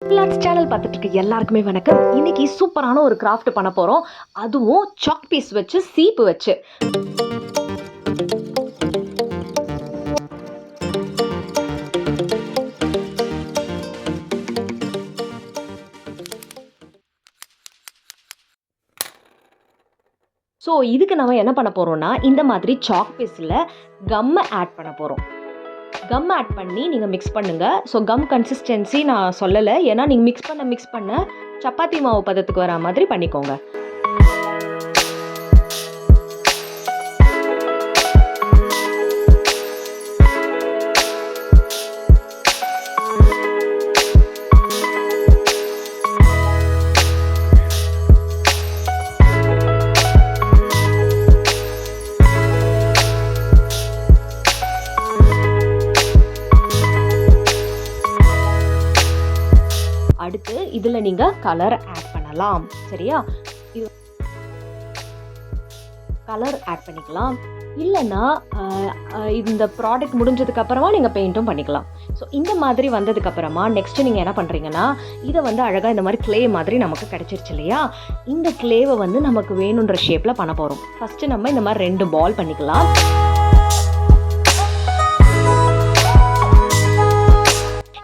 Plots channel பார்த்துட்டு இருக்க எல்லாருக்குமே வணக்கம். இன்னைக்கு சூப்பரான ஒரு கிராஃப்ட் பண்ண போறோம். அதுவும் சாக் பீஸ் வச்சு சீப்பு வச்சு. ஸோ இதுக்கு நம்ம என்ன பண்ண போறோம்னா, இந்த மாதிரி சாக் பீஸில் கம்மை ஆட் பண்ண போறோம். கம் ஆட் பண்ணி நீங்கள் மிக்ஸ் பண்ணுங்கள். ஸோ கம் கன்சிஸ்டன்சி நான் சொல்லலை, ஏன்னா நீங்கள் மிக்ஸ் பண்ண சப்பாத்தி மாவு பதத்துக்கு வரா மாதிரி பண்ணிக்கோங்க. அடுத்து இதில் நீங்கள் கலர் ஆட் பண்ணலாம். சரியா, கலர் ஆட் பண்ணிக்கலாம். இல்லைன்னா இந்த ப்ராடக்ட் முடிஞ்சதுக்கு அப்புறமா நீங்கள் பெயிண்ட்டும் பண்ணிக்கலாம். ஸோ இந்த மாதிரி வந்ததுக்கு அப்புறமா நெக்ஸ்ட் நீங்கள் என்ன பண்ணுறீங்கன்னா, இதை வந்து அழகாக இந்த மாதிரி கிளே மாதிரி நமக்கு கிடைச்சிருச்சு இல்லையா, இந்த கிளேவை வந்து நமக்கு வேணுன்ற ஷேப்பில் பண்ண போகிறோம். ஃபஸ்ட்டு நம்ம இந்த மாதிரி 2 பால் பண்ணிக்கலாம்.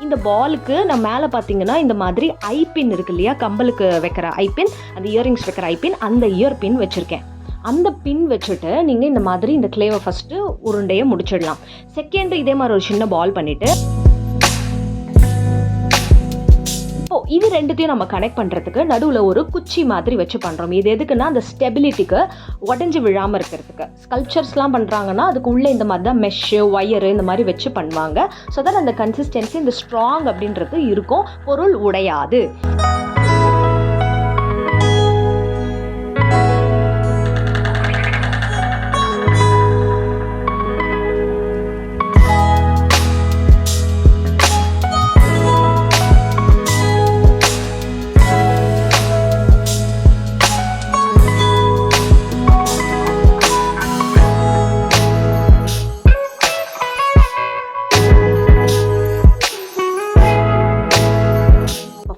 இந்த பாலுக்கு நான் மேலே பார்த்தீங்கன்னா இந்த மாதிரி ஐபின் இருக்கு இல்லையா, கம்பலுக்கு வைக்கிற ஐபின், அந்த இயரிங்ஸ் வைக்கிற ஐபின், அந்த இயர் பின் வச்சுருக்கேன். அந்த பின் வச்சுட்டு நீங்கள் இந்த மாதிரி இந்த கிளேவை ஃபஸ்ட்டு உருண்டையை முடிச்சிடலாம். செகண்ட் இதே மாதிரி ஒரு சின்ன பால் பண்ணிவிட்டு இப்போது இது ரெண்டுத்தையும் நம்ம கனெக்ட் பண்ணுறதுக்கு நடுவில் ஒரு குச்சி மாதிரி வச்சு பண்ணுறோம். இது எதுக்குன்னா அந்த ஸ்டெபிலிட்டிக்கு, உடஞ்சி விழாமல் இருக்கிறதுக்கு. ஸ்கல்ப்சர்ஸ்லாம் பண்ணுறாங்கன்னா அதுக்கு உள்ளே இந்த மாதிரி தான் மெஷ்ஷு, ஒயரு இந்த மாதிரி வச்சு பண்ணுவாங்க. ஸோ தட் அந்த கன்சிஸ்டன்சி, இந்த ஸ்ட்ராங் அப்படின்றது இருக்கும், பொருள் உடையாது.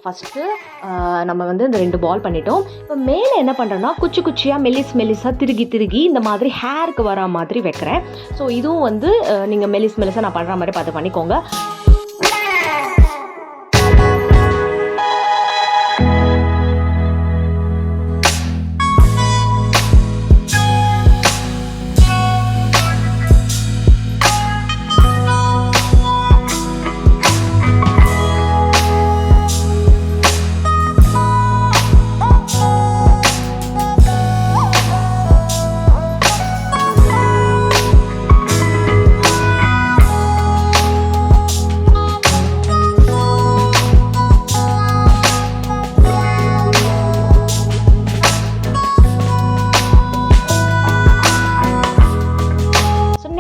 ஃபஸ்ட்டு நம்ம வந்து இந்த 2 பால் பண்ணிட்டோம். இப்போ மேலே என்ன பண்ணுறேன்னா, குச்சியாக மெல்லிஸாக திருகி இந்த மாதிரி ஹேருக்கு வரா மாதிரி வைக்கிறேன். ஸோ இதுவும் வந்து நீங்கள் மெல்லிஸாக நான் பண்ணுற மாதிரி பார்த்து பண்ணிக்கோங்க.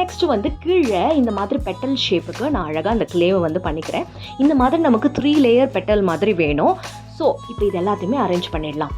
நெக்ஸ்ட் வந்து கீழே இந்த மாதிரி பெட்டல் ஷேப்புக்கு நான் அழகாக அந்த கிளேவை வந்து பண்ணிக்கிறேன். இந்த மாதிரி நமக்கு 3 லேயர் பெட்டல் மாதிரி வேணும். ஸோ இப்போ இது எல்லாத்தையுமே அரேஞ்ச் பண்ணிடலாம்.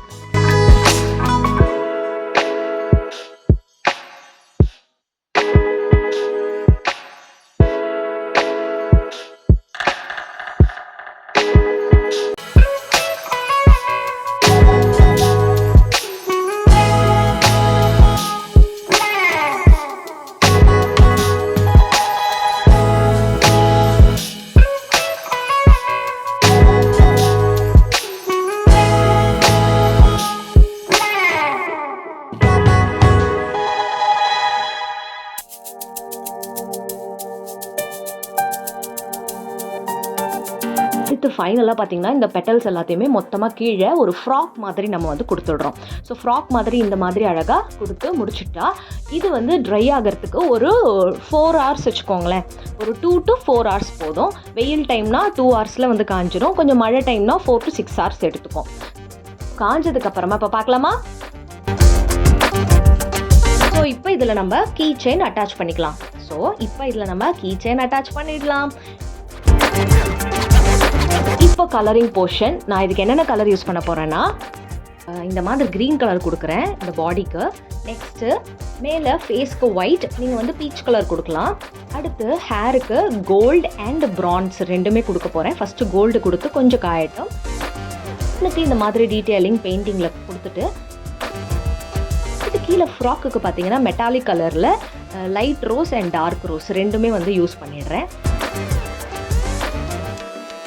அடுத்து ஃபைனலாக பார்த்தீங்கன்னா இந்த பெட்டல்ஸ் எல்லாத்தையுமே மொத்தமாக கீழே ஒரு ஃப்ராக் மாதிரி நம்ம வந்து கொடுத்துடுறோம். ஸோ ஃப்ராக் மாதிரி இந்த மாதிரி அழகாக கொடுத்து முடிச்சுட்டா, இது வந்து ட்ரை ஆகிறதுக்கு ஒரு 4 hours வச்சுக்கோங்களேன். ஒரு 2 to 4 hours போதும். வெயில் டைம்னா 2 hours வந்து காஞ்சிடும். கொஞ்சம் மழை டைம்னா 4 to 6 hours எடுத்துக்கும். காஞ்சதுக்கப்புறமா இப்போ பார்க்கலாமா? ஸோ இப்போ இதில் நம்ம கீ செயின் அட்டாச் பண்ணிக்கலாம். ஸோ இப்போ இதில் நம்ம கீ செயின் அட்டாச் பண்ணிடலாம். இப்போ கலரிங் போர்ஷன், நான் இதுக்கு என்னென்ன கலர் யூஸ் பண்ண போகிறேன்னா, இந்த மாதிரி க்ரீன் கலர் கொடுக்குறேன் இந்த பாடிக்கு. நெக்ஸ்ட்டு மேலே ஃபேஸ்க்கு ஒயிட், நீங்கள் வந்து பீச் கலர் கொடுக்கலாம். அடுத்து ஹேருக்கு கோல்டு அண்ட் பிரான்ஸ் ரெண்டுமே கொடுக்க போகிறேன். ஃபஸ்ட்டு கோல்டு கொடுத்து கொஞ்சம் காயட்டும். எனக்கு இந்த மாதிரி டீட்டெயிலிங் பெயிண்டிங்கில் கொடுத்துட்டு இது கீழே ஃப்ராக்குக்கு பார்த்தீங்கன்னா மெட்டாலிக் கலரில் light rose and dark rose ரெண்டுமே வந்து யூஸ் பண்ணிடுறேன்.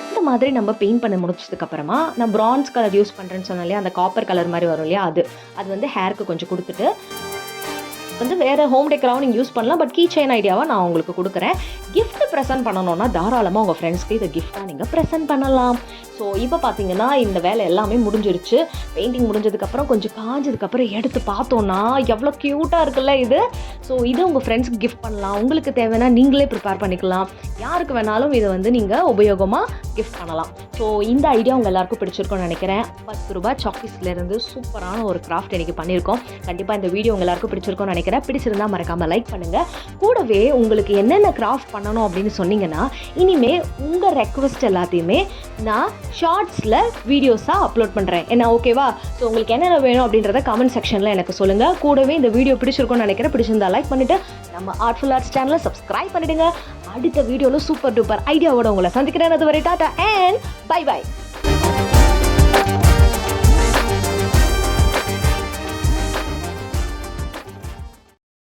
இந்த மாதிரி நம்ம பெயிண்ட் பண்ண முடிச்சதுக்கப்புறமா நான் பிரான்ஸ் கலர் யூஸ் பண்ணுறேன்னு சொன்னேன் இல்லையா, அந்த காப்பர் கலர் மாதிரி வரும் இல்லையா, அது வந்து ஹேருக்கு கொஞ்சம் கொடுத்துட்டு வந்து வேறு ஹோம் டெக்கராகவும் நீங்கள் யூஸ் பண்ணலாம். பட் கீ செயின் ஐடியாவை நான் உங்களுக்கு கொடுக்குறேன். கிஃப்ட் ப்ரெசென்ட் பண்ணணும்னா தாராளமாக உங்கள் ஃப்ரெண்ட்ஸ்க்கு இதை கிஃப்டாக நீங்கள் ப்ரெசென்ட் பண்ணலாம். ஸோ இப்போ பார்த்தீங்கன்னா இந்த வேலை எல்லாமே முடிஞ்சிருச்சு. பெயிண்டிங் முடிஞ்சதுக்கப்புறம் கொஞ்சம் காஞ்சதுக்கப்புறம் எடுத்து பார்த்தோன்னா எவ்வளோ க்யூட்டாக இருக்குல்ல இது. ஸோ இது உங்கள் ஃப்ரெண்ட்ஸ்க்கு கிஃப்ட் பண்ணலாம். உங்களுக்கு தேவைன்னா நீங்களே ப்ரிப்பேர் பண்ணிக்கலாம். யாருக்கு வேணாலும் இதை வந்து நீங்கள் உபயோகமாக கிஃப்ட் பண்ணலாம். ஸோ இந்த ஐடியா உங்கள் எல்லாருக்கும் பிடிச்சிருக்கும்னு நினைக்கிறேன். 10 ரூபாய் சாக்பீஸ்லேருந்து சூப்பரான ஒரு கிராஃப்ட் எனக்கு பண்ணியிருக்கோம். கண்டிப்பாக இந்த வீடியோ உங்கள் எல்லாருக்கும் பிடிச்சிருக்கும்னு நினைக்கிறேன். பிடிச்சிருந்தா மறக்காமல் லைக் பண்ணுங்கள். கூடவே உங்களுக்கு என்னென்ன கிராஃப்ட் பண்ணணும் அப்படின்னு சொன்னீங்கன்னா இனிமே உங்கள் ரெக்வஸ்ட் எல்லாத்தையுமே நான் ஷார்ட்ஸில் வீடியோஸாக அப்லோட் பண்ணுறேன். என்ன ஓகேவா? ஸோ உங்களுக்கு என்னென்ன வேணும் அப்படின்றத கமெண்ட் செக்ஷனில் எனக்கு சொல்லுங்கள். கூடவே இந்த வீடியோ பிடிச்சிருக்கும்னு நினைக்கிறேன். பிடிச்சிருந்தா லைக் பண்ணிவிட்டு நம்ம ஆர்ட்ஃபுல் ஆர்ட்ஸ் சேனலை சப்ஸ்கிரைப் பண்ணிவிடுங்க. அடுத்த வீடியோவில் சூப்பர் டூப்பர் ஐடியாவோட உங்களை சந்திக்கிறேன். அதுவரை டாடா அண்ட் பை பை.